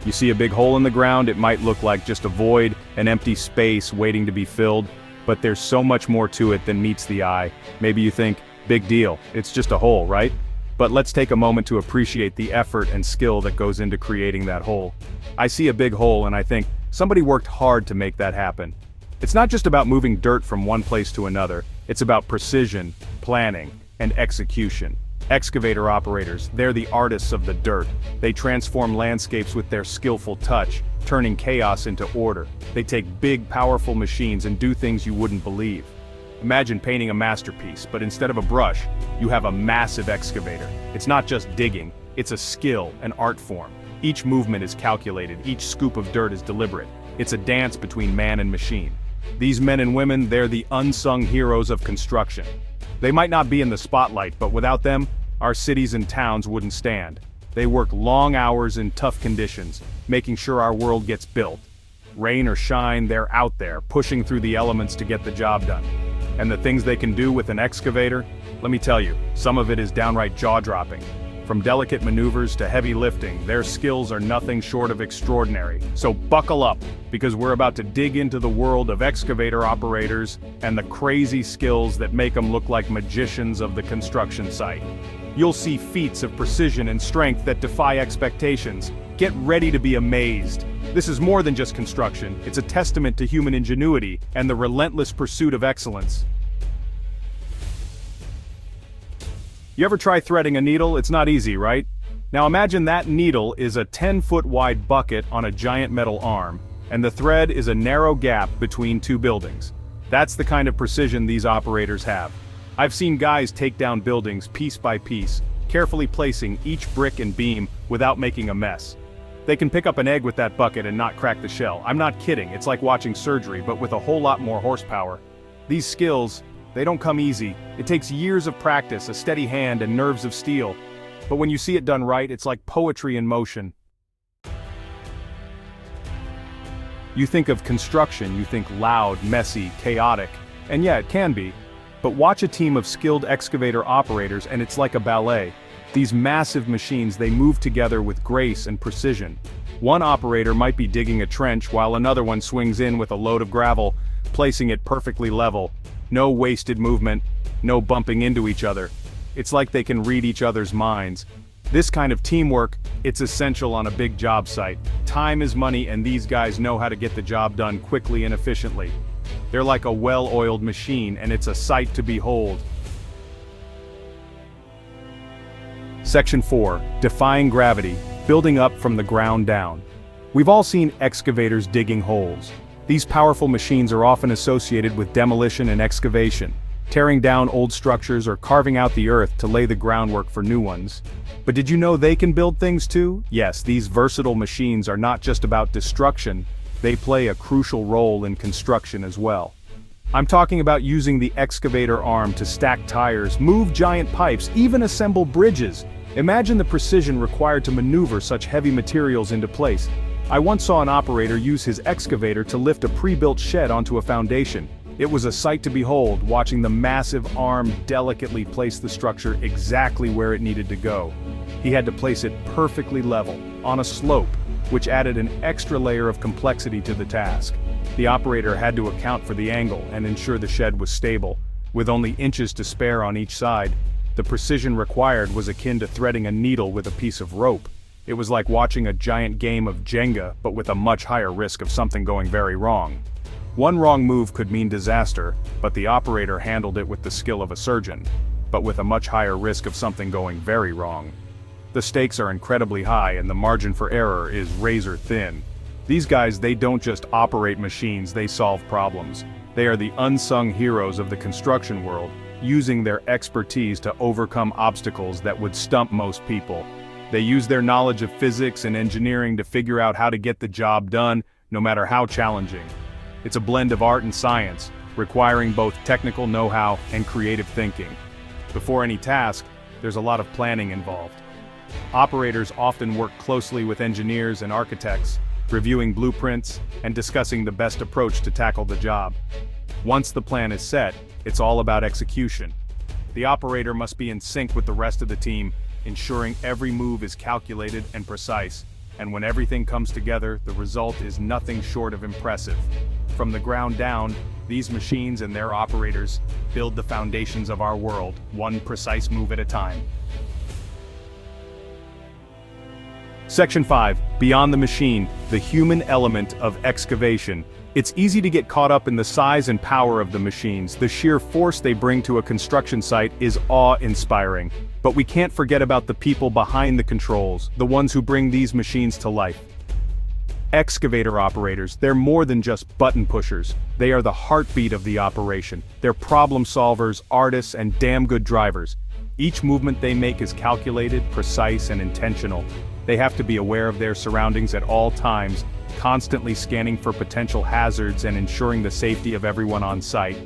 You see a big hole in the ground, it might look like just a void, an empty space waiting to be filled, but there's so much more to it than meets the eye. Maybe you think, big deal, it's just a hole, right? But let's take a moment to appreciate the effort and skill that goes into creating that hole. I see a big hole and I think, somebody worked hard to make that happen. It's not just about moving dirt from one place to another, it's about precision, planning, and execution. Excavator operators, they're the artists of the dirt. They transform landscapes with their skillful touch, turning chaos into order. They take big, powerful machines and do things you wouldn't believe. Imagine painting a masterpiece, but instead of a brush, you have a massive excavator. It's not just digging, it's a skill, an art form. Each movement is calculated, each scoop of dirt is deliberate. It's a dance between man and machine. These men and women, they're the unsung heroes of construction. They might not be in the spotlight, but without them, our cities and towns wouldn't stand. They work long hours in tough conditions, making sure our world gets built. Rain or shine, they're out there, pushing through the elements to get the job done. And the things they can do with an excavator, let me tell you, some of it is downright jaw-dropping. From delicate maneuvers to heavy lifting, their skills are nothing short of extraordinary. So buckle up, because we're about to dig into the world of excavator operators and the crazy skills that make them look like magicians of the construction site. You'll see feats of precision and strength that defy expectations. Get ready to be amazed. This is more than just construction, it's a testament to human ingenuity and the relentless pursuit of excellence. You ever try threading a needle? It's not easy, right? Now imagine that needle is a 10-foot wide bucket on a giant metal arm, and the thread is a narrow gap between two buildings. That's the kind of precision these operators have. I've seen guys take down buildings piece by piece, carefully placing each brick and beam without making a mess. They can pick up an egg with that bucket and not crack the shell. I'm not kidding, it's like watching surgery, but with a whole lot more horsepower. These skills, they don't come easy. It takes years of practice, a steady hand, and nerves of steel. But when you see it done right, it's like poetry in motion. You think of construction, you think loud, messy, chaotic. And yeah, it can be. But watch a team of skilled excavator operators and it's like a ballet. These massive machines, they move together with grace and precision. One operator might be digging a trench while another one swings in with a load of gravel, placing it perfectly level. No wasted movement, no bumping into each other. It's like they can read each other's minds. This kind of teamwork, it's essential on a big job site. Time is money and these guys know how to get the job done quickly and efficiently. They're like a well-oiled machine and it's a sight to behold. Section 4, Defying Gravity, Building Up from the Ground Down. We've all seen excavators digging holes. These powerful machines are often associated with demolition and excavation, tearing down old structures or carving out the earth to lay the groundwork for new ones. But did you know they can build things too? Yes, these versatile machines are not just about destruction, they play a crucial role in construction as well. I'm talking about using the excavator arm to stack tires, move giant pipes, even assemble bridges. Imagine the precision required to maneuver such heavy materials into place. I once saw an operator use his excavator to lift a pre-built shed onto a foundation. It was a sight to behold, watching the massive arm delicately place the structure exactly where it needed to go. He had to place it perfectly level, on a slope, which added an extra layer of complexity to the task. The operator had to account for the angle and ensure the shed was stable. With only inches to spare on each side, the precision required was akin to threading a needle with a piece of rope. It was like watching a giant game of Jenga, but with a much higher risk of something going very wrong. One wrong move could mean disaster, but the operator handled it with the skill of a surgeon, but with a much higher risk of something going very wrong. The stakes are incredibly high and the margin for error is razor thin. These guys, they don't just operate machines, they solve problems. They are the unsung heroes of the construction world, using their expertise to overcome obstacles that would stump most people. They use their knowledge of physics and engineering to figure out how to get the job done, no matter how challenging. It's a blend of art and science, requiring both technical know-how and creative thinking. Before any task, there's a lot of planning involved. Operators often work closely with engineers and architects, reviewing blueprints and discussing the best approach to tackle the job. Once the plan is set, it's all about execution. The operator must be in sync with the rest of the team, ensuring every move is calculated and precise. And when everything comes together, the result is nothing short of impressive. From the ground down, these machines and their operators build the foundations of our world, one precise move at a time. Section 5. Beyond the machine, the human element of excavation. It's easy to get caught up in the size and power of the machines. The sheer force they bring to a construction site is awe-inspiring. But we can't forget about the people behind the controls, the ones who bring these machines to life. Excavator operators, they're more than just button pushers. They are the heartbeat of the operation. They're problem solvers, artists, and damn good drivers. Each movement they make is calculated, precise, and intentional. They have to be aware of their surroundings at all times, constantly scanning for potential hazards and ensuring the safety of everyone on site.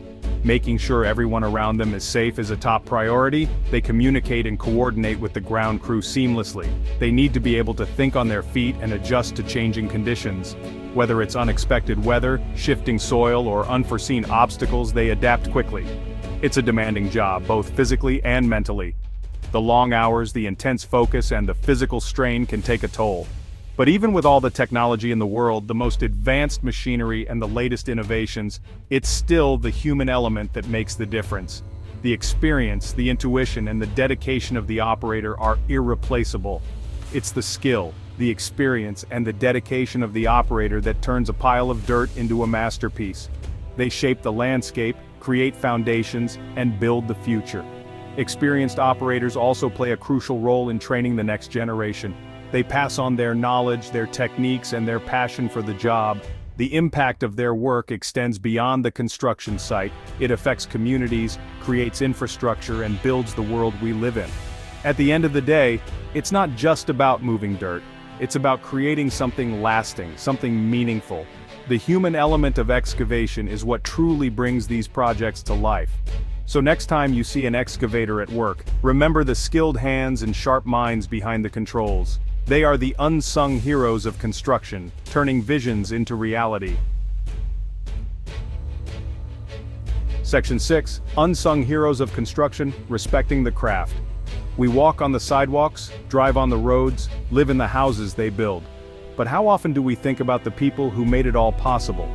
Making sure everyone around them is safe is a top priority. They communicate and coordinate with the ground crew seamlessly. They need to be able to think on their feet and adjust to changing conditions. Whether it's unexpected weather, shifting soil, or unforeseen obstacles, they adapt quickly. It's a demanding job, both physically and mentally. The long hours, the intense focus, and the physical strain can take a toll. But even with all the technology in the world, the most advanced machinery and the latest innovations, it's still the human element that makes the difference. The experience, the intuition, and the dedication of the operator are irreplaceable. It's the skill, the experience, and the dedication of the operator that turns a pile of dirt into a masterpiece. They shape the landscape, create foundations, and build the future. Experienced operators also play a crucial role in training the next generation. They pass on their knowledge, their techniques, and their passion for the job. The impact of their work extends beyond the construction site. It affects communities, creates infrastructure, and builds the world we live in. At the end of the day, it's not just about moving dirt. It's about creating something lasting, something meaningful. The human element of excavation is what truly brings these projects to life. So next time you see an excavator at work, remember the skilled hands and sharp minds behind the controls. They are the unsung heroes of construction, turning visions into reality. Section 6. Unsung heroes of construction, respecting the craft. We walk on the sidewalks, drive on the roads, live in the houses they build. But how often do we think about the people who made it all possible?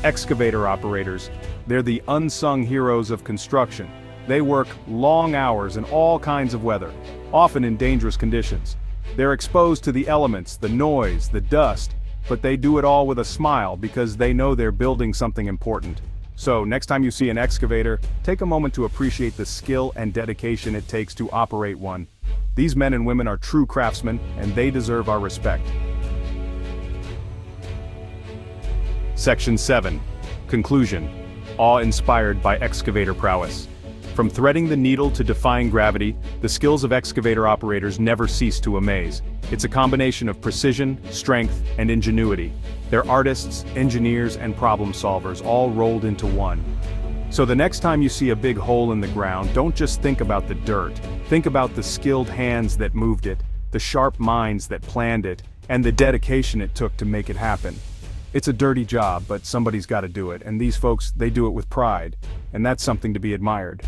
Excavator operators, they're the unsung heroes of construction. They work long hours in all kinds of weather, often in dangerous conditions. They're exposed to the elements, the noise, the dust, but they do it all with a smile because they know they're building something important. So, next time you see an excavator, take a moment to appreciate the skill and dedication it takes to operate one. These men and women are true craftsmen, and they deserve our respect. Section 7. Conclusion. Awe-inspired by excavator prowess. From threading the needle to defying gravity, the skills of excavator operators never cease to amaze. It's a combination of precision, strength, and ingenuity. They're artists, engineers, and problem solvers, all rolled into one. So the next time you see a big hole in the ground, don't just think about the dirt. Think about the skilled hands that moved it, the sharp minds that planned it, and the dedication it took to make it happen. It's a dirty job, but somebody's got to do it, and these folks, they do it with pride, and that's something to be admired.